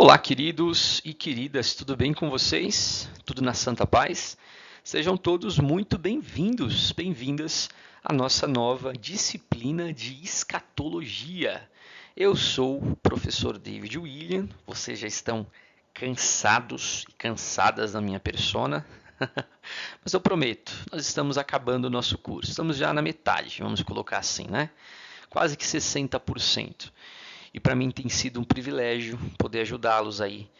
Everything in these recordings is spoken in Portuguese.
Olá, queridos e queridas, tudo bem com vocês? Tudo na santa paz? Sejam todos muito bem-vindos, bem-vindas à nossa nova disciplina de escatologia. Eu sou o professor David William, vocês já estão cansados e cansadas da minha persona, mas eu prometo, nós estamos acabando o nosso curso, estamos já na metade, vamos colocar assim, né? Quase que 60%. E para mim tem sido um privilégio poder ajudá-los aí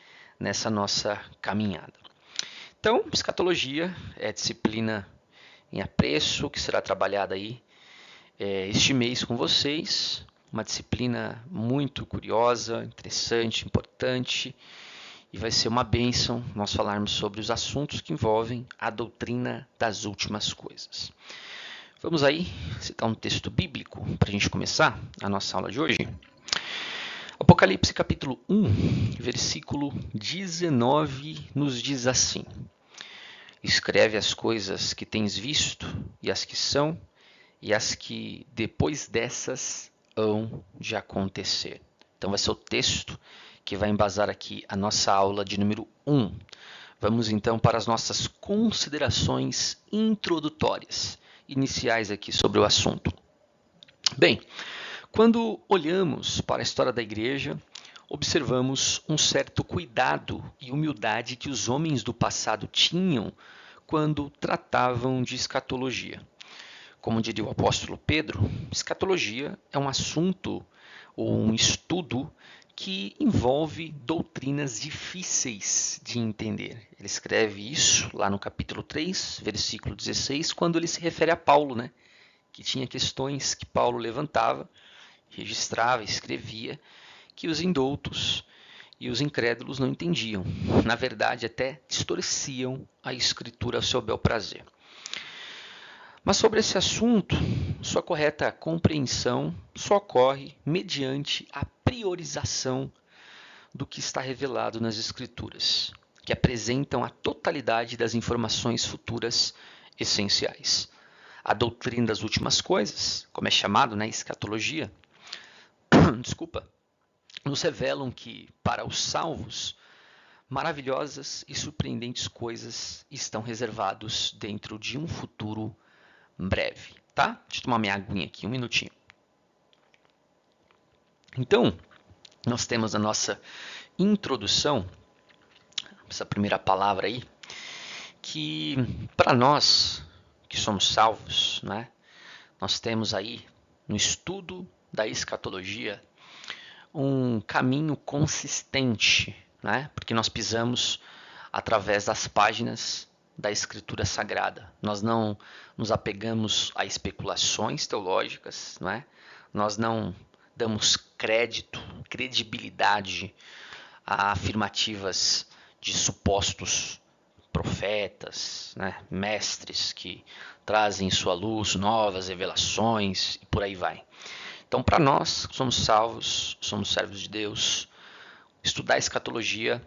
nessa nossa caminhada. Então, escatologia é a disciplina em apreço que será trabalhada aí este mês com vocês. Uma disciplina muito curiosa, interessante, importante. E vai ser uma bênção nós falarmos sobre os assuntos que envolvem a doutrina das últimas coisas. Vamos aí citar um texto bíblico para a gente começar a nossa aula de hoje. Apocalipse capítulo 1, versículo 19 nos diz assim: Escreve as coisas que tens visto, e as que são, e as que depois dessas hão de acontecer. Então vai ser o texto que vai embasar aqui a nossa aula de número 1. Vamos então para as nossas considerações introdutórias, iniciais aqui sobre o assunto. Bem, quando olhamos para a história da igreja, observamos um certo cuidado e humildade que os homens do passado tinham quando tratavam de escatologia. Como diria o apóstolo Pedro, escatologia é um assunto ou um estudo que envolve doutrinas difíceis de entender. Ele escreve isso lá no capítulo 3, versículo 16, quando ele se refere a Paulo, né? Que tinha questões que Paulo levantava, registrava, escrevia, que os indoutos e os incrédulos não entendiam. Na verdade, até distorciam a escritura a seu bel prazer. Mas sobre esse assunto, sua correta compreensão só ocorre mediante a priorização do que está revelado nas escrituras, que apresentam a totalidade das informações futuras essenciais. A doutrina das últimas coisas, como é chamado, né, escatologia, desculpa, nos revelam que, para os salvos, maravilhosas e surpreendentes coisas estão reservados dentro de um futuro breve, tá? Deixa eu tomar minha aguinha aqui, um minutinho. Então, nós temos a nossa introdução, essa primeira palavra aí, que para nós que somos salvos, né, nós temos aí no estudo da escatologia um caminho consistente, né? Porque nós pisamos através das páginas da Escritura Sagrada. Nós não nos apegamos a especulações teológicas, né? Nós não damos credibilidade a afirmativas de supostos profetas, né? Mestres que trazem em sua luz novas revelações e por aí vai. Então, para nós que somos salvos, somos servos de Deus, estudar escatologia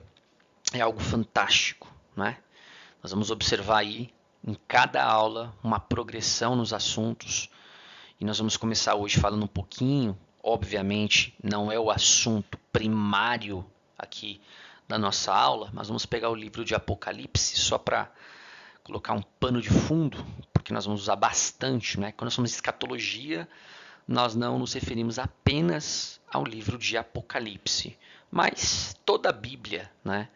é algo fantástico, né? Nós vamos observar aí em cada aula uma progressão nos assuntos e nós vamos começar hoje falando um pouquinho, obviamente não é o assunto primário aqui da nossa aula, mas vamos pegar o livro de Apocalipse só para colocar um pano de fundo, porque nós vamos usar bastante, né? Quando nós falamos de escatologia, nós não nos referimos apenas ao livro de Apocalipse, mas toda a Bíblia, né,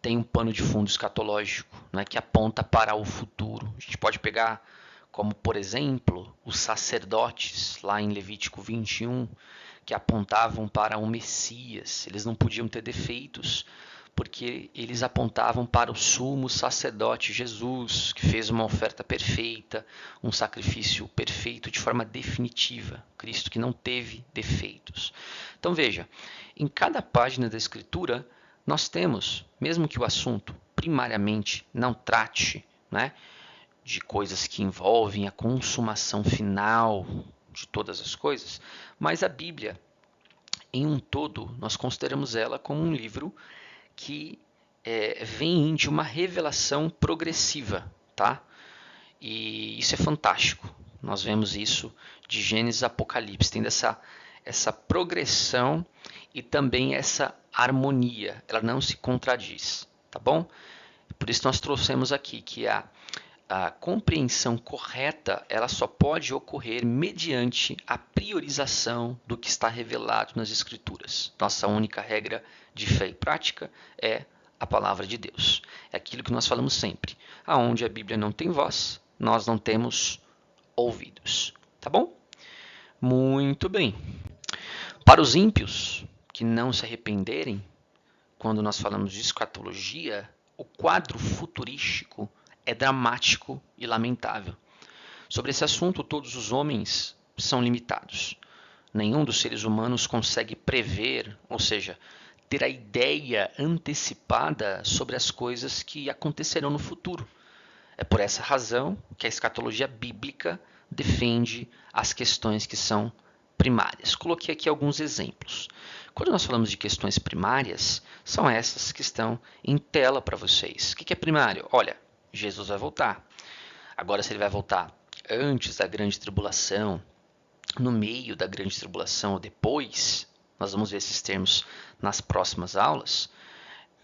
tem um pano de fundo escatológico, né, que aponta para o futuro. A gente pode pegar como, por exemplo, os sacerdotes lá em Levítico 21, que apontavam para o Messias. Eles não podiam ter defeitos, porque eles apontavam para o sumo sacerdote Jesus, que fez uma oferta perfeita, um sacrifício perfeito de forma definitiva, Cristo que não teve defeitos. Então veja, em cada página da Escritura nós temos, mesmo que o assunto primariamente não trate, né, de coisas que envolvem a consumação final de todas as coisas, mas a Bíblia, em um todo, nós consideramos ela como um livro que vem de uma revelação progressiva, tá? E isso é fantástico. Nós vemos isso de Gênesis a Apocalipse, tendo essa progressão e também essa harmonia. Ela não se contradiz, tá bom? Por isso nós trouxemos aqui que a compreensão correta ela só pode ocorrer mediante a priorização do que está revelado nas Escrituras. Nossa única regra de fé e prática é a palavra de Deus. É aquilo que nós falamos sempre. Aonde a Bíblia não tem voz, nós não temos ouvidos. Tá bom? Muito bem. Para os ímpios que não se arrependerem, quando nós falamos de escatologia, o quadro futurístico é dramático e lamentável. Sobre esse assunto, todos os homens são limitados. Nenhum dos seres humanos consegue prever, ou seja, ter a ideia antecipada sobre as coisas que acontecerão no futuro. É por essa razão que a escatologia bíblica defende as questões que são primárias. Coloquei aqui alguns exemplos. Quando nós falamos de questões primárias, são essas que estão em tela para vocês. O que é primário? Olha, Jesus vai voltar. Agora, se ele vai voltar antes da grande tribulação, no meio da grande tribulação ou depois, nós vamos ver esses termos nas próximas aulas,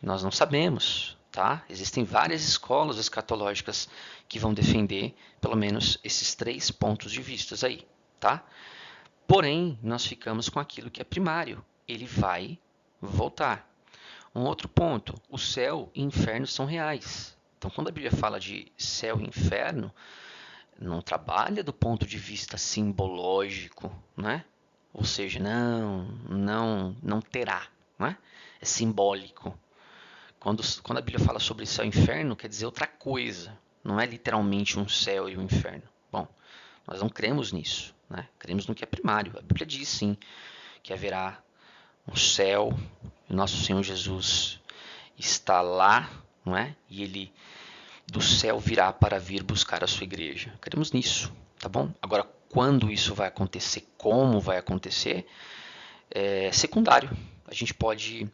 nós não sabemos. Tá? Existem várias escolas escatológicas que vão defender pelo menos esses 3 pontos de vista aí. Tá? Porém, nós ficamos com aquilo que é primário. Ele vai voltar. Um outro ponto, o céu e o inferno são reais. Então, quando a Bíblia fala de céu e inferno, não trabalha do ponto de vista simbológico, né? Ou seja, não terá, né? É simbólico. Quando a Bíblia fala sobre céu e inferno, quer dizer outra coisa. Não é literalmente um céu e um inferno. Bom, nós não cremos nisso, né? Cremos no que é primário. A Bíblia diz sim que haverá um céu, e o nosso Senhor Jesus está lá, não é? E ele do céu virá para vir buscar a sua igreja. Cremos nisso, tá bom? Agora, quando isso vai acontecer, como vai acontecer, é secundário. A gente pode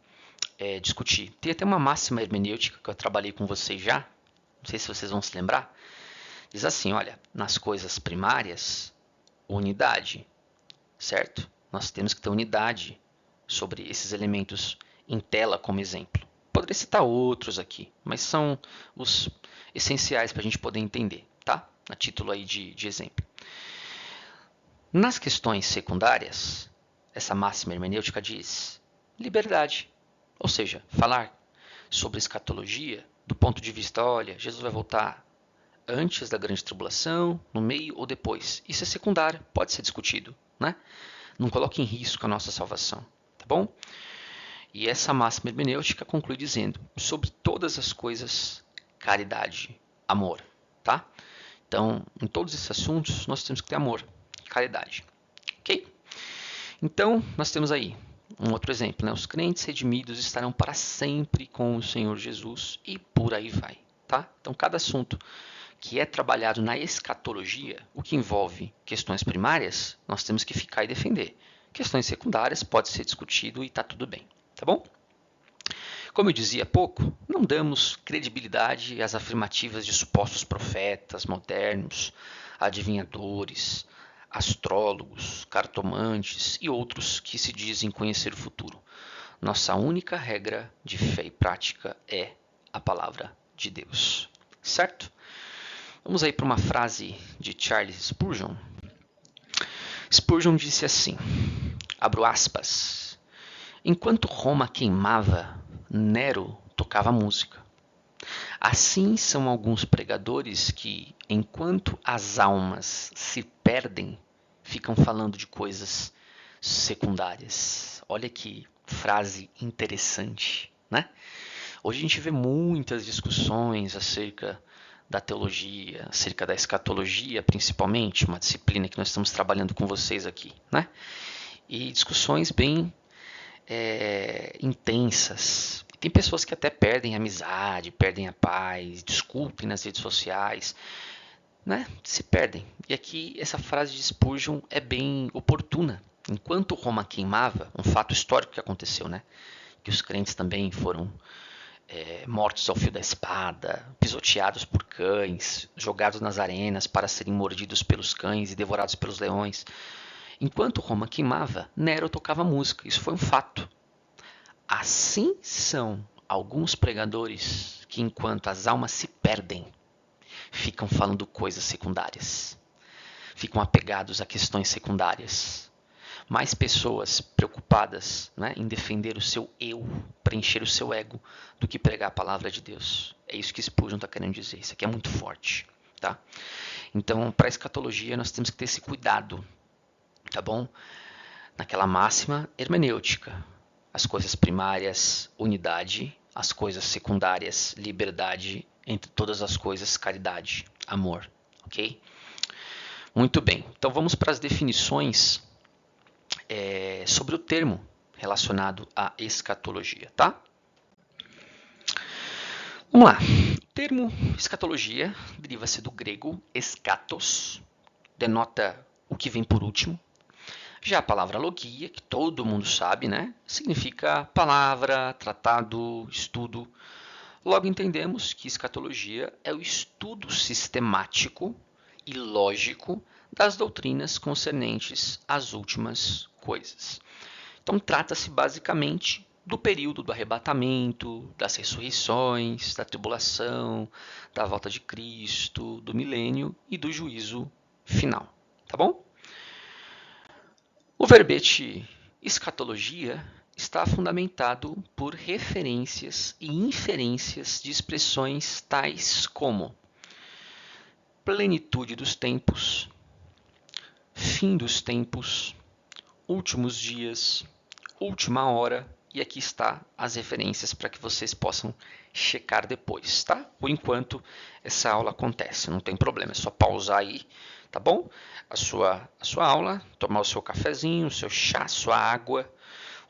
discutir. Tem até uma máxima hermenêutica que eu trabalhei com vocês já, não sei se vocês vão se lembrar. Diz assim, olha, nas coisas primárias, unidade, certo? Nós temos que ter unidade sobre esses elementos em tela como exemplo. Poderia citar outros aqui, mas são os essenciais para a gente poder entender, tá? A título aí de exemplo. Nas questões secundárias, essa máxima hermenêutica diz liberdade. Ou seja, falar sobre escatologia do ponto de vista, olha, Jesus vai voltar antes da grande tribulação, no meio ou depois. Isso é secundário, pode ser discutido, né? Não coloque em risco a nossa salvação, tá bom? E essa máxima hermenêutica conclui dizendo, sobre todas as coisas, caridade, amor, tá? Então, em todos esses assuntos, nós temos que ter amor, caridade, ok? Então, nós temos aí um outro exemplo, né? Os crentes redimidos estarão para sempre com o Senhor Jesus e por aí vai, tá? Então, cada assunto que é trabalhado na escatologia, o que envolve questões primárias, nós temos que ficar e defender. Questões secundárias pode ser discutido e está tudo bem, tá bom? Como eu dizia há pouco, não damos credibilidade às afirmativas de supostos profetas modernos, adivinhadores, astrólogos, cartomantes e outros que se dizem conhecer o futuro. Nossa única regra de fé e prática é a palavra de Deus. Certo? Vamos aí para uma frase de Charles Spurgeon. Spurgeon disse assim, abro aspas, enquanto Roma queimava, Nero tocava música. Assim são alguns pregadores que, enquanto as almas se perdem, ficam falando de coisas secundárias. Olha que frase interessante, né? Hoje a gente vê muitas discussões acerca da teologia, acerca da escatologia, principalmente, uma disciplina que nós estamos trabalhando com vocês aqui, né? E discussões bem intensas. Tem pessoas que até perdem a amizade, perdem a paz, discutem nas redes sociais, né? Se perdem. E aqui essa frase de Spurgeon é bem oportuna. Enquanto Roma queimava, um fato histórico que aconteceu, né? Que os crentes também foram mortos ao fio da espada, pisoteados por cães, jogados nas arenas para serem mordidos pelos cães e devorados pelos leões. Enquanto Roma queimava, Nero tocava música. Isso foi um fato. Assim são alguns pregadores que, enquanto as almas se perdem, ficam falando coisas secundárias. Ficam apegados a questões secundárias. Mais pessoas preocupadas, né, em defender o seu eu, preencher o seu ego, do que pregar a palavra de Deus. É isso que Spurgeon está querendo dizer. Isso aqui é muito forte. Tá? Então, para a escatologia, nós temos que ter esse cuidado. Tá bom? Naquela máxima hermenêutica. As coisas primárias, unidade. As coisas secundárias, liberdade. Entre todas as coisas, caridade, amor. Ok? Muito bem. Então, vamos para as definições sobre o termo relacionado à escatologia, tá? Vamos lá. O termo escatologia deriva-se do grego eschatos, denota o que vem por último. Já a palavra logia, que todo mundo sabe, né, significa palavra, tratado, estudo. Logo entendemos que escatologia é o estudo sistemático e lógico das doutrinas concernentes às últimas coisas. Então, trata-se basicamente do período do arrebatamento, das ressurreições, da tribulação, da volta de Cristo, do milênio e do juízo final. Tá bom? O verbete escatologia está fundamentado por referências e inferências de expressões tais como plenitude dos tempos, fim dos tempos, últimos dias, última hora, e aqui está as referências para que vocês possam checar depois, tá? Por enquanto, essa aula acontece, não tem problema, é só pausar aí, tá bom? A sua aula, tomar o seu cafezinho, o seu chá, sua água,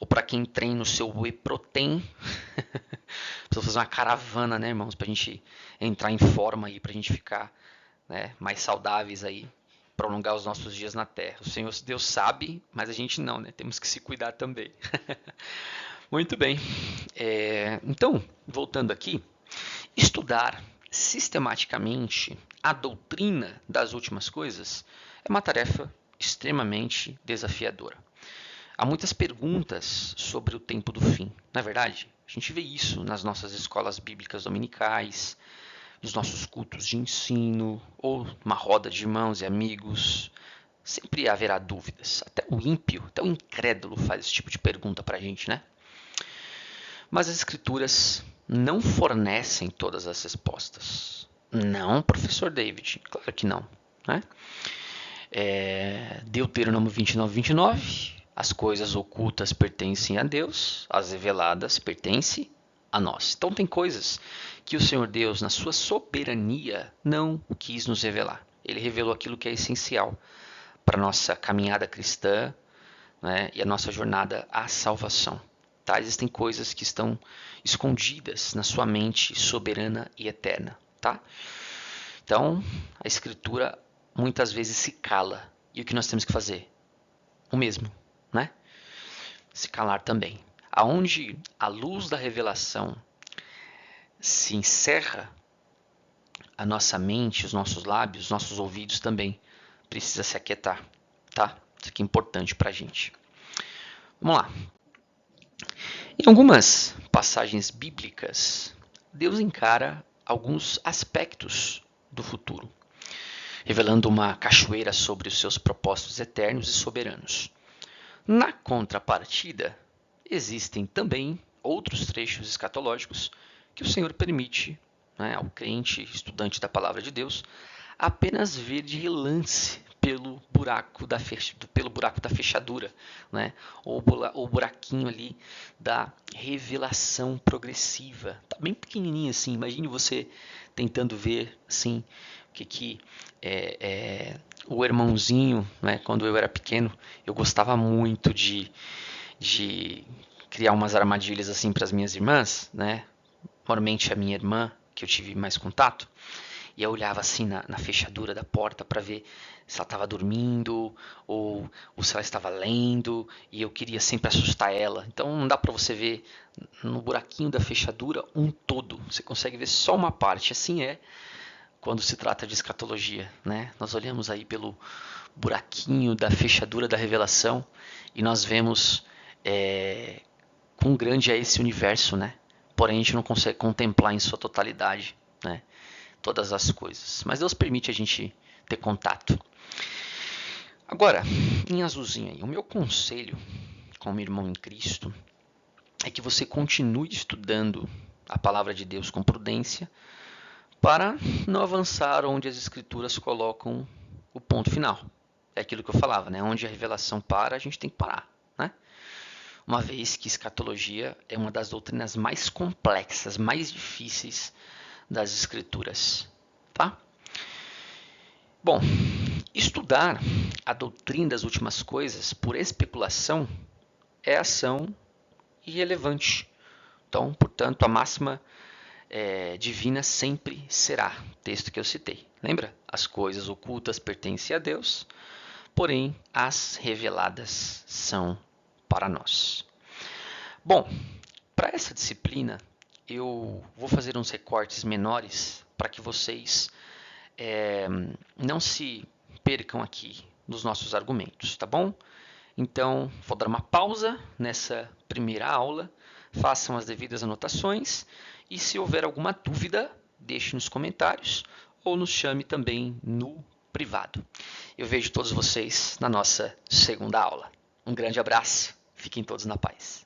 ou para quem treina o seu whey protein, precisa fazer uma caravana, né, irmãos, para a gente entrar em forma aí, para a gente ficar, né, mais saudáveis aí, prolongar os nossos dias na Terra. O Senhor Deus sabe, mas a gente não, né? Temos que se cuidar também. Muito bem. Então, voltando aqui, estudar sistematicamente a doutrina das últimas coisas é uma tarefa extremamente desafiadora. Há muitas perguntas sobre o tempo do fim, não é verdade? A gente vê isso nas nossas escolas bíblicas dominicais, nos nossos cultos de ensino, ou uma roda de irmãos e amigos. Sempre haverá dúvidas. Até o ímpio, até o incrédulo faz esse tipo de pergunta para a gente, né? Mas as escrituras não fornecem todas as respostas. Não, professor David, claro que não. Né? Deuteronômio 29, 29. As coisas ocultas pertencem a Deus, as reveladas pertencem a nós. Então tem coisas que o Senhor Deus, na sua soberania, não quis nos revelar. Ele revelou aquilo que é essencial para a nossa caminhada cristã, né, e a nossa jornada à salvação. Tá? Existem coisas que estão escondidas na sua mente soberana e eterna. Tá? Então, a Escritura muitas vezes se cala. E o que nós temos que fazer? O mesmo. Né? Se calar também. Aonde a luz da revelação se encerra, a nossa mente, os nossos lábios, os nossos ouvidos também precisa se aquietar. Tá? Isso aqui é importante para a gente. Vamos lá. Em algumas passagens bíblicas, Deus encara alguns aspectos do futuro, revelando uma cachoeira sobre os seus propósitos eternos e soberanos. Na contrapartida, existem também outros trechos escatológicos que o Senhor permite, né, ao crente, estudante da palavra de Deus, apenas ver de relance pelo buraco da fechadura, né? Ou o buraquinho ali da revelação progressiva. Tá bem pequenininho assim. Imagine você tentando ver assim o que o irmãozinho, né? Quando eu era pequeno, eu gostava muito de criar umas armadilhas assim para as minhas irmãs, né? Normalmente a minha irmã, que eu tive mais contato, e eu olhava assim na fechadura da porta para ver se ela estava dormindo ou se ela estava lendo, e eu queria sempre assustar ela. Então não dá para você ver no buraquinho da fechadura um todo, você consegue ver só uma parte. Assim é quando se trata de escatologia, né? Nós olhamos aí pelo buraquinho da fechadura da revelação e nós vemos quão grande é esse universo, né? Porém, a gente não consegue contemplar em sua totalidade, né? Todas as coisas. Mas Deus permite a gente ter contato. Agora, em azulzinho aí, o meu conselho como irmão em Cristo é que você continue estudando a palavra de Deus com prudência para não avançar onde as escrituras colocam o ponto final. É aquilo que eu falava, né? Onde a revelação para, a gente tem que parar, né? Uma vez que escatologia é uma das doutrinas mais complexas, mais difíceis das escrituras, tá? Bom, estudar a doutrina das últimas coisas por especulação é ação irrelevante. Então, portanto, a máxima divina sempre será, texto que eu citei. Lembra? As coisas ocultas pertencem a Deus, porém as reveladas são para nós. Bom, para essa disciplina eu vou fazer uns recortes menores para que vocês não se percam aqui nos nossos argumentos, tá bom? Então, vou dar uma pausa nessa primeira aula, façam as devidas anotações e se houver alguma dúvida, deixe nos comentários ou nos chame também no privado. Eu vejo todos vocês na nossa segunda aula. Um grande abraço, fiquem todos na paz.